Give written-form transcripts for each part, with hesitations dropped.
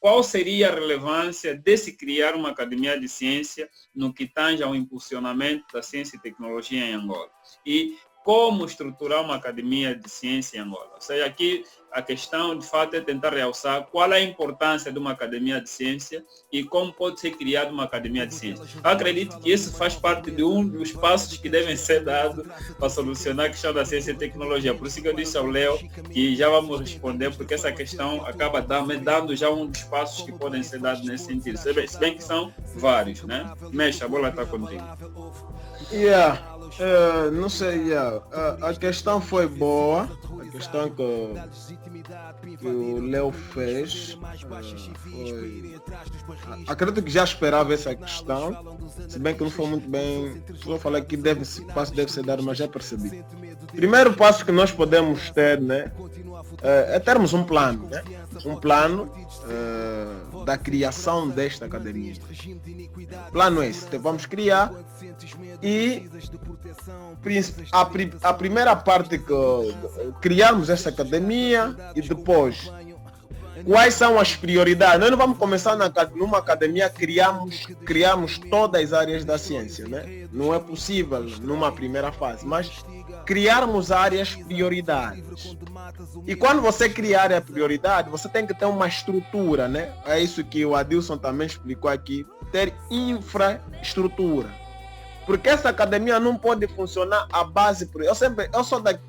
qual seria a relevância de se criar uma academia de ciência no que tange ao impulsionamento da ciência e tecnologia em Angola? E como estruturar uma academia de ciência em Angola? Ou seja, aqui a questão, de fato, é tentar realçar qual é a importância de uma academia de ciência e como pode ser criada uma academia de ciência. Eu acredito que isso faz parte de um dos passos que devem ser dados para solucionar a questão da ciência e tecnologia. Por isso que eu disse ao Léo que já vamos responder, porque essa questão acaba dando já um dos passos que podem ser dados nesse sentido. Se bem que são vários, né? Mexe, a bola está contigo. Não sei, a questão foi boa, a questão que o Léo fez foi... Acredito que já esperava essa questão, se bem que não foi muito bem, vou falar que passo deve ser dado, mas já percebi. Primeiro passo que nós podemos ter, né, é termos um plano, né? Um plano da criação desta academia. Plano é esse, vamos criar, e a primeira parte que criarmos esta academia, e depois quais são as prioridades. Nós não vamos começar numa academia criamos todas as áreas da ciência, né? Não é possível numa primeira fase, mas criarmos áreas prioridades. E quando você criar a prioridade, você tem que ter uma estrutura, né? É isso que o Adilson também explicou aqui, ter infraestrutura. Porque essa academia não pode funcionar à base.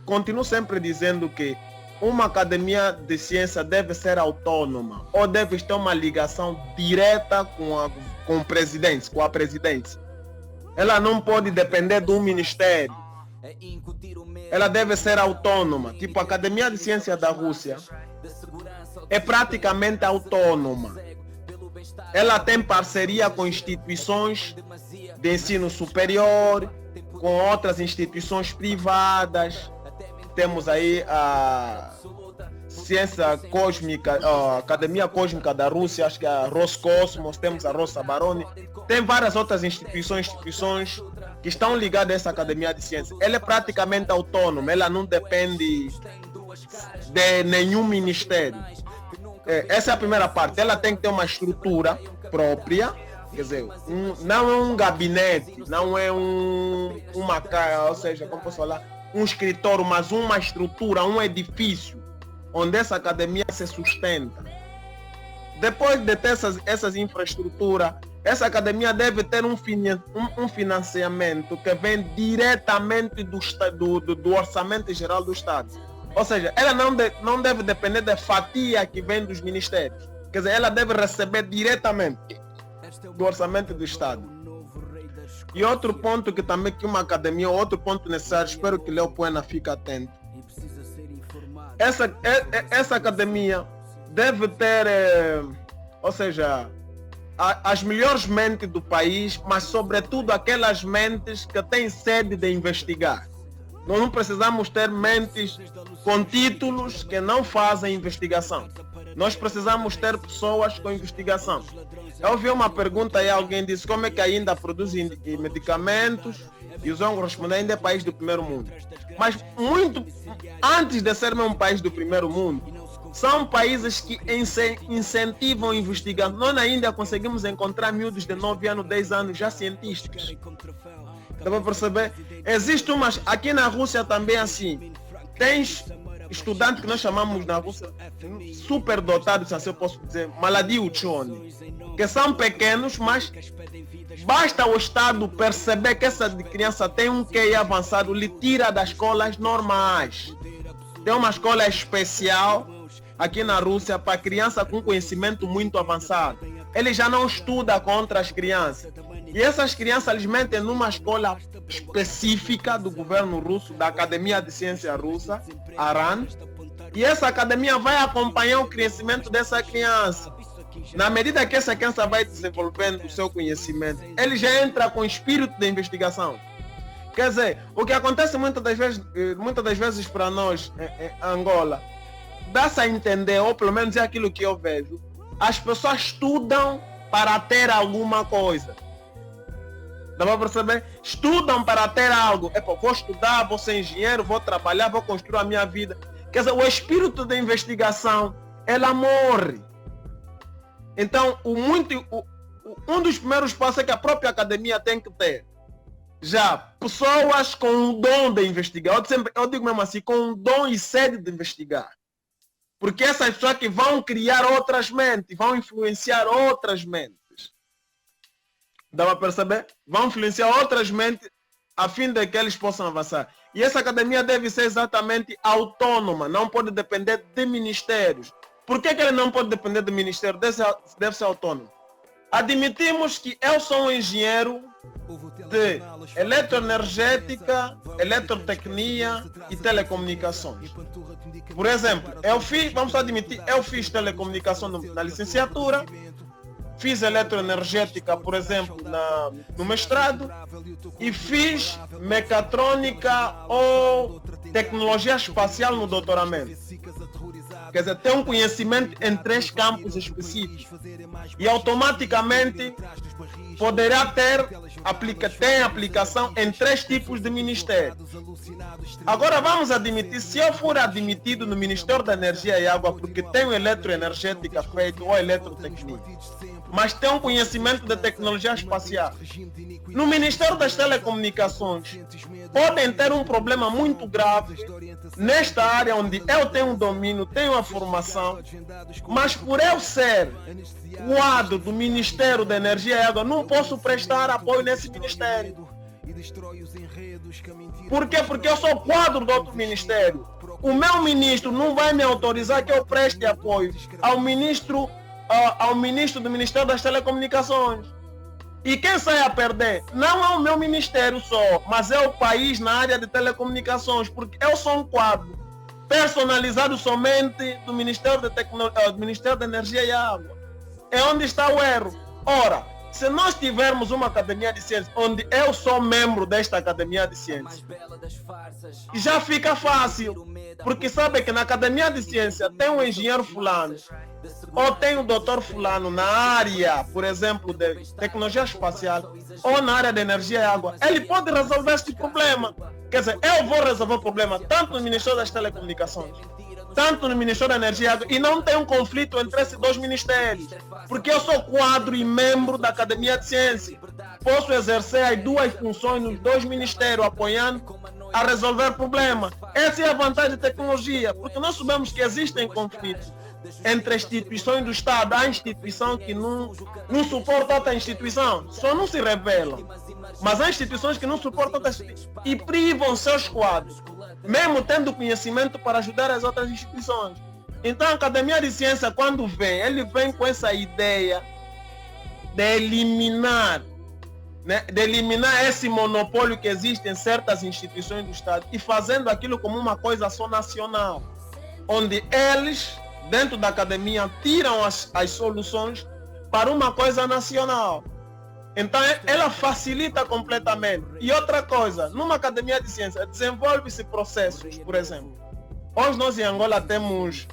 Continuo sempre dizendo que uma academia de ciência deve ser autônoma ou deve ter uma ligação direta com a presidência. Ela não pode depender de um ministério. Ela deve ser autônoma. Tipo, a Academia de Ciência da Rússia é praticamente autônoma. Ela tem parceria com instituições de ensino superior, com outras instituições privadas. Temos aí a Ciência Cósmica, a Academia Cósmica da Rússia, acho que é a Roscosmos, temos a Rosa Baroni. Tem várias outras instituições que estão ligadas a essa Academia de Ciência. Ela é praticamente autônoma, ela não depende de nenhum ministério. Essa é a primeira parte. Ela tem que ter uma estrutura própria, quer dizer, não é um gabinete, não é uma casa, ou seja, como posso falar, um escritório, mas uma estrutura, um edifício onde essa academia se sustenta. Depois de ter essas infraestruturas, essa academia deve ter um financiamento que vem diretamente do orçamento geral do Estado. Ou seja, ela não deve depender da fatia que vem dos ministérios. Quer dizer, ela deve receber diretamente do orçamento do Estado. E outro ponto que também que uma academia, outro ponto necessário, espero que Léo Puena fique atento. Essa academia deve ter, ou seja, as melhores mentes do país, mas sobretudo aquelas mentes que têm sede de investigar. Nós não precisamos ter mentes com títulos que não fazem investigação. Nós precisamos ter pessoas com investigação. Eu ouvi uma pergunta e alguém disse como é que ainda produzem medicamentos, e os vão responder, ainda é país do primeiro mundo. Mas muito antes de ser um país do primeiro mundo, são países que incentivam a investigação. Nós ainda conseguimos encontrar miúdos de 9 anos, 10 anos já cientistas. Dá para perceber? Existe umas, aqui na Rússia também assim, tens estudantes que nós chamamos na Rússia superdotados, assim eu posso dizer, maladi uchone, que são pequenos, mas basta o Estado perceber que essa criança tem um QI avançado, lhe tira das escolas normais. Tem uma escola especial aqui na Rússia para criança com conhecimento muito avançado. Ele já não estuda com outras crianças. E essas crianças eles metem numa escola específica do governo russo, da Academia de Ciência Russa, ARAN, e essa academia vai acompanhar o crescimento dessa criança. Na medida que essa criança vai desenvolvendo o seu conhecimento, ele já entra com espírito de investigação. Quer dizer, o que acontece muitas das vezes para nós em Angola, dá-se a entender, ou pelo menos é aquilo que eu vejo, as pessoas estudam para ter alguma coisa. Dá para perceber? Estudam para ter algo. Vou estudar, vou ser engenheiro, vou trabalhar, vou construir a minha vida. Quer dizer, o espírito de investigação, ela morre. Então, um dos primeiros passos é que a própria academia tem que ter já pessoas com o dom de investigar. Eu digo mesmo assim, com o dom e sede de investigar. Porque essas pessoas que vão criar outras mentes, vão influenciar outras mentes. Dá para perceber? Vão influenciar outras mentes a fim de que eles possam avançar. E essa academia deve ser exatamente autônoma, não pode depender de ministérios. Por que ele não pode depender de ministério? Deve ser autônomo. Admitimos que eu sou um engenheiro de eletroenergética, eletrotecnia e telecomunicações. Por exemplo, eu fiz telecomunicação na licenciatura, fiz eletroenergética, por exemplo, no mestrado, e fiz mecatrônica ou tecnologia espacial no doutoramento. Quer dizer, tem um conhecimento em 3 campos específicos e automaticamente poderá tem aplicação em 3 tipos de ministério. Agora vamos admitir, se eu for admitido no Ministério da Energia e Água porque tenho eletroenergética feito ou eletrotecnia, mas tem um conhecimento de tecnologia espacial, no Ministério das Telecomunicações podem ter um problema muito grave nesta área onde eu tenho um domínio, tenho a formação, mas por eu ser quadro do Ministério da Energia e Água, não posso prestar apoio nesse ministério. Por quê? Porque eu sou quadro do outro ministério. O meu ministro não vai me autorizar que eu preste apoio ao ministro do Ministério das Telecomunicações. E quem sai a perder não é o meu ministério só, mas é o país na área de telecomunicações, porque eu sou um quadro personalizado somente do Ministério da Energia e Água. É onde está o erro. Ora, se nós tivermos uma academia de ciências, onde eu sou membro desta academia de ciências, já fica fácil, porque sabe que na academia de ciência tem um engenheiro fulano, ou tem o doutor fulano na área, por exemplo, de tecnologia espacial, ou na área de energia e água. Ele pode resolver este problema. Quer dizer, eu vou resolver o problema tanto no Ministério das Telecomunicações, tanto no Ministério da Energia e Água, e não tem um conflito entre esses 2 ministérios, porque eu sou quadro e membro da Academia de Ciência. Posso exercer as 2 funções nos 2 ministérios, apoiando a resolver problema. Essa é a vantagem da tecnologia, porque nós sabemos que existem conflitos entre instituições do Estado. Há instituição que não suporta outra instituição, só não se rebelam. Mas há instituições que não suportam outra instituição e privam seus quadros, mesmo tendo conhecimento para ajudar as outras instituições. Então a Academia de Ciência, quando ele vem com essa ideia de eliminar esse monopólio que existe em certas instituições do Estado e fazendo aquilo como uma coisa só nacional, onde eles, dentro da academia, tiram as soluções para uma coisa nacional. Então ela facilita completamente. E outra coisa, numa academia de ciência, desenvolve-se processos, por exemplo. Hoje nós em Angola temos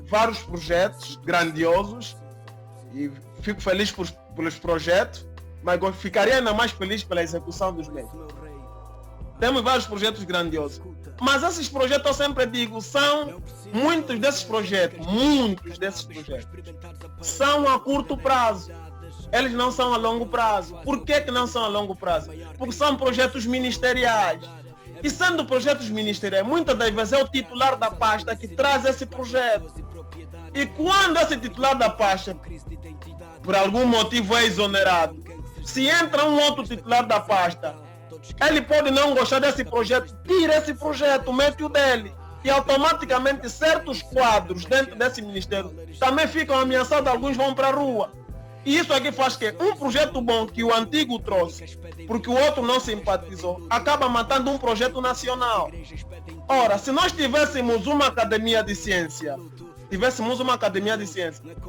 vários projetos grandiosos e fico feliz pelos projetos, mas ficaria ainda mais feliz pela execução dos mesmos. Temos vários projetos grandiosos. Mas esses projetos, eu sempre digo, muitos desses projetos são a curto prazo. Eles não são a longo prazo. Por que não são a longo prazo? Porque são projetos ministeriais. E sendo projetos ministeriais, muitas das vezes é o titular da pasta que traz esse projeto. E quando esse titular da pasta, por algum motivo, é exonerado, se entra um outro titular da pasta, ele pode não gostar desse projeto, tira esse projeto, mete o dele. E automaticamente certos quadros dentro desse ministério também ficam ameaçados, alguns vão para a rua. E isso aqui faz que um projeto bom que o antigo trouxe, porque o outro não simpatizou, acaba matando um projeto nacional. Ora, se nós tivéssemos uma academia de ciência,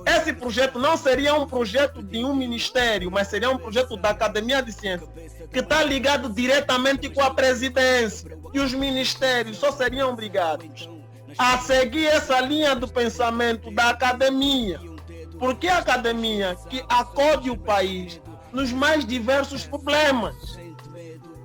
esse projeto não seria um projeto de um ministério, mas seria um projeto da Academia de Ciência, que está ligado diretamente com a presidência. E os ministérios só seriam obrigados a seguir essa linha do pensamento da academia. Porque a academia que acode o país nos mais diversos problemas.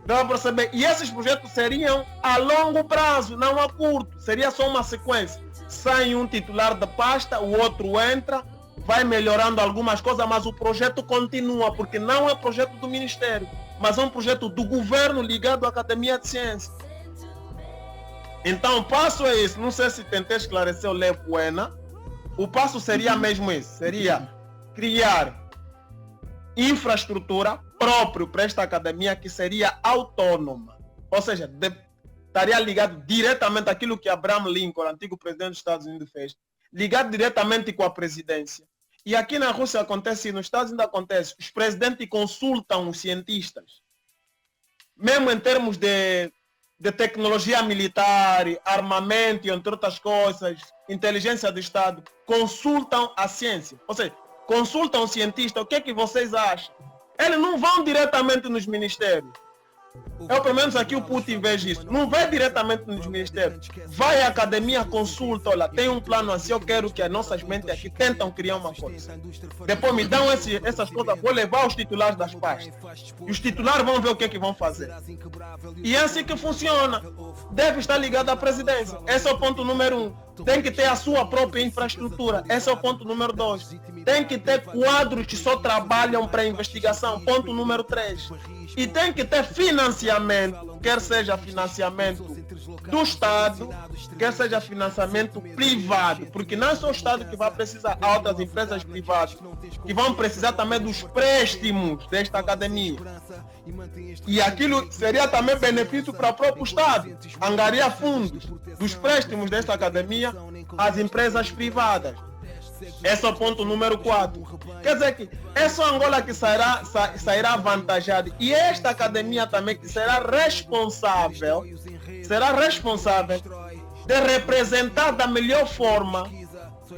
Dá para perceber? E esses projetos seriam a longo prazo, não a curto. Seria só uma sequência. Sai um titular da pasta, o outro entra, vai melhorando algumas coisas, mas o projeto continua, porque não é projeto do Ministério, mas é um projeto do governo ligado à Academia de Ciência. Então o passo é esse, não sei se tentei esclarecer o Lé Buena. O passo seria mesmo esse, seria criar infraestrutura própria para esta academia que seria autônoma, ou seja, estaria ligado diretamente àquilo que Abraham Lincoln, antigo presidente dos Estados Unidos, fez, ligado diretamente com a presidência. E aqui na Rússia acontece, e nos Estados Unidos acontece, os presidentes consultam os cientistas, mesmo em termos de tecnologia militar, armamento, entre outras coisas, inteligência do Estado, consultam a ciência. Ou seja, consultam o cientista, o que é que vocês acham? Eles não vão diretamente nos ministérios. Eu, pelo menos aqui o Putin vejo isso. Não vai diretamente nos ministérios. Vai à academia, consulta, olha, tem um plano assim, eu quero que as nossas mentes aqui tentam criar uma coisa. Depois me dão essas coisas, vou levar os titulares das pastas. E os titulares vão ver o que é que vão fazer. E é assim que funciona. Deve estar ligado à presidência. Esse é o ponto número 1. Tem que ter a sua própria infraestrutura. Esse é o ponto número 2. Tem que ter quadros que só trabalham para investigação. Ponto número 3. E tem que ter financiamento, quer seja financiamento do Estado, quer seja financiamento privado, porque não é só o Estado que vai precisar, há outras empresas privadas que vão precisar também dos préstimos desta academia. E aquilo seria também benefício para o próprio Estado, angariar fundos dos préstimos desta academia às empresas privadas. Esse é o ponto número 4. Quer dizer que é só Angola que sairá avantajada. E esta academia também que será responsável de representar da melhor forma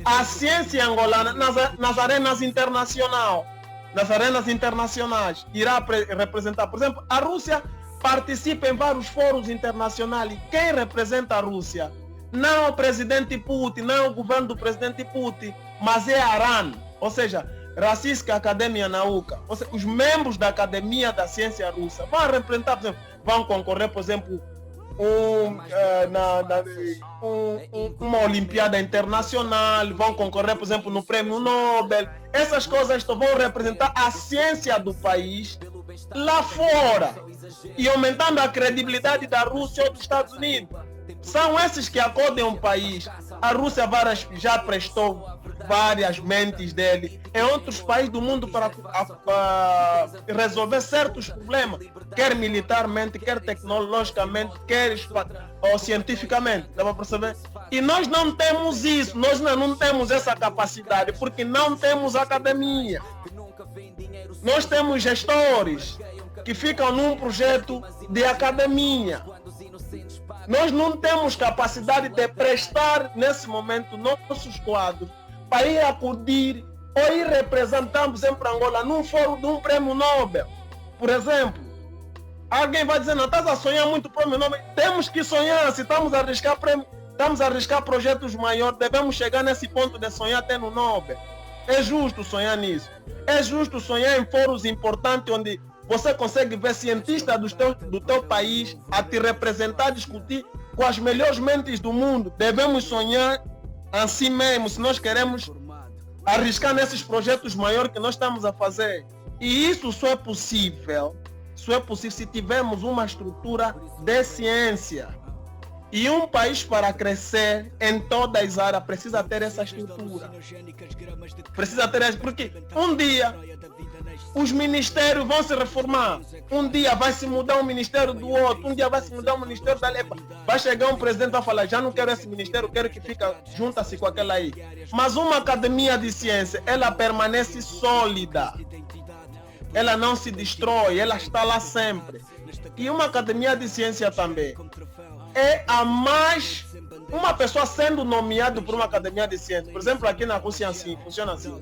a ciência angolana nas arenas internacionais. Nas arenas internacionais. Irá representar, por exemplo, a Rússia participa em vários fóruns internacionais. E quem representa a Rússia? Não o presidente Putin, não o governo do presidente Putin, mas é a RAN, ou seja, Rossiyska Akademia Nauka. Ou seja, os membros da Academia da Ciência Russa vão representar, por exemplo, vão concorrer, por exemplo, uma Olimpíada Internacional, vão concorrer, por exemplo, no Prêmio Nobel. Essas coisas vão representar a ciência do país lá fora e aumentando a credibilidade da Rússia ou dos Estados Unidos. São esses que acodem um país. A Rússia já prestou várias mentes dele em outros países do mundo para resolver certos problemas, quer militarmente, quer tecnologicamente, quer cientificamente. Dá para perceber? E nós não temos isso, nós não temos essa capacidade, porque não temos academia. Nós temos gestores que ficam num projeto de academia. Nós não temos capacidade de prestar, nesse momento, nossos quadros para ir acudir ou ir representar, por exemplo, Angola num fórum de um prêmio Nobel. Por exemplo, alguém vai dizer, não, estás a sonhar muito prêmio Nobel. Temos que sonhar, se estamos a arriscar projetos maiores, devemos chegar nesse ponto de sonhar até no Nobel. É justo sonhar nisso. É justo sonhar em fóruns importantes onde você consegue ver cientistas do teu país a te representar, discutir com as melhores mentes do mundo. Devemos sonhar assim mesmo, se nós queremos arriscar nesses projetos maiores que nós estamos a fazer. E isso só é possível se tivermos uma estrutura de ciência. E um país para crescer em todas as áreas precisa ter essa estrutura. Porque um dia os ministérios vão se reformar. Um dia vai se mudar um ministério do outro. Um dia vai se mudar um ministério da LEPA. Vai chegar um presidente e vai falar, já não quero esse ministério, quero que fique, junta-se com aquela aí. Mas uma academia de ciência, ela permanece sólida. Ela não se destrói, ela está lá sempre. E uma academia de ciência também é a mais... Uma pessoa sendo nomeada por uma academia de ciência, por exemplo, aqui na Rússia assim, funciona assim.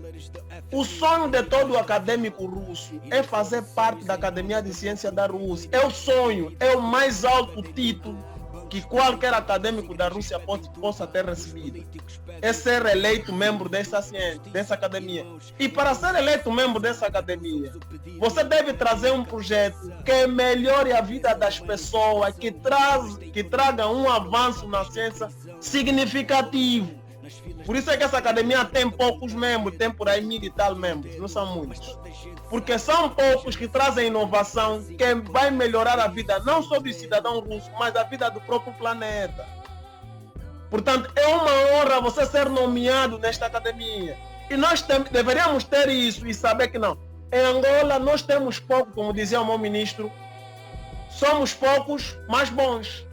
O sonho de todo acadêmico russo é fazer parte da Academia de Ciência da Rússia. É o sonho, é o mais alto título que qualquer acadêmico da Rússia possa ter recebido. É ser eleito membro dessa academia. E para ser eleito membro dessa academia, você deve trazer um projeto que melhore a vida das pessoas, que traga um avanço na ciência significativo. Por isso é que essa academia tem poucos membros, tem por aí 1000 e tal membros, não são muitos. Porque são poucos que trazem inovação que vai melhorar a vida não só do cidadão russo, mas a vida do próprio planeta. Portanto, é uma honra você ser nomeado nesta academia. E nós deveríamos ter isso e saber que não. Em Angola nós temos pouco, como dizia o meu ministro, somos poucos, mas bons.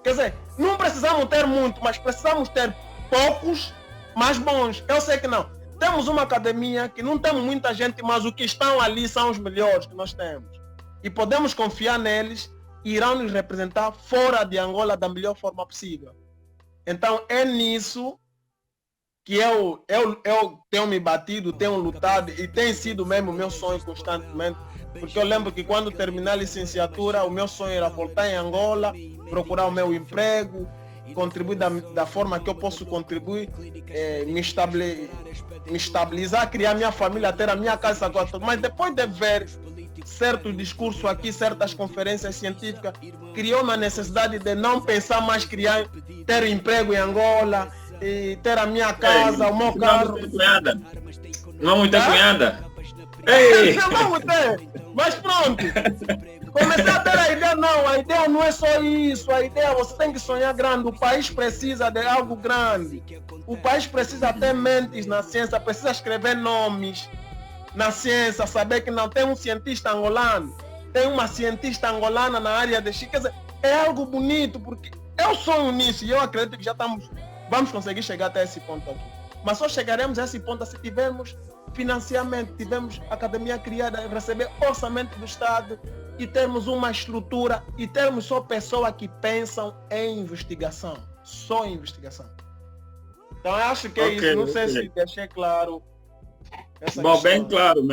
Quer dizer, não precisamos ter muito, mas precisamos ter poucos, mas bons. Eu sei que não. Temos uma academia que não temos muita gente, mas os que estão ali são os melhores que nós temos. E podemos confiar neles e irão nos representar fora de Angola da melhor forma possível. Então é nisso que eu tenho me batido, tenho lutado e tem sido mesmo o meu sonho constantemente. Porque eu lembro que quando terminar a licenciatura, o meu sonho era voltar em Angola, procurar o meu emprego, contribuir da forma que eu posso contribuir, me estabilizar, criar minha família, ter a minha casa. Mas depois de ver certo discurso aqui, certas conferências científicas, criou uma necessidade de não pensar mais ter emprego em Angola, e ter a minha casa, o meu carro. Não vamos ter cunhada? Ei! Não vamos ter, mas pronto. Comecei a ter a ideia não é só isso, a ideia você tem que sonhar grande, o país precisa de algo grande. O país precisa ter mentes na ciência, precisa escrever nomes na ciência, saber que não tem um cientista angolano, tem uma cientista angolana na área de X. Quer dizer, é algo bonito, porque eu sonho nisso e eu acredito que vamos conseguir chegar até esse ponto aqui. Mas só chegaremos a esse ponto se tivermos financiamento, tivermos academia criada, receber orçamento do Estado e termos uma estrutura e termos só pessoas que pensam em investigação. Só em investigação. Então eu acho que é isso. Não sei se deixei claro. Bom, bem claro.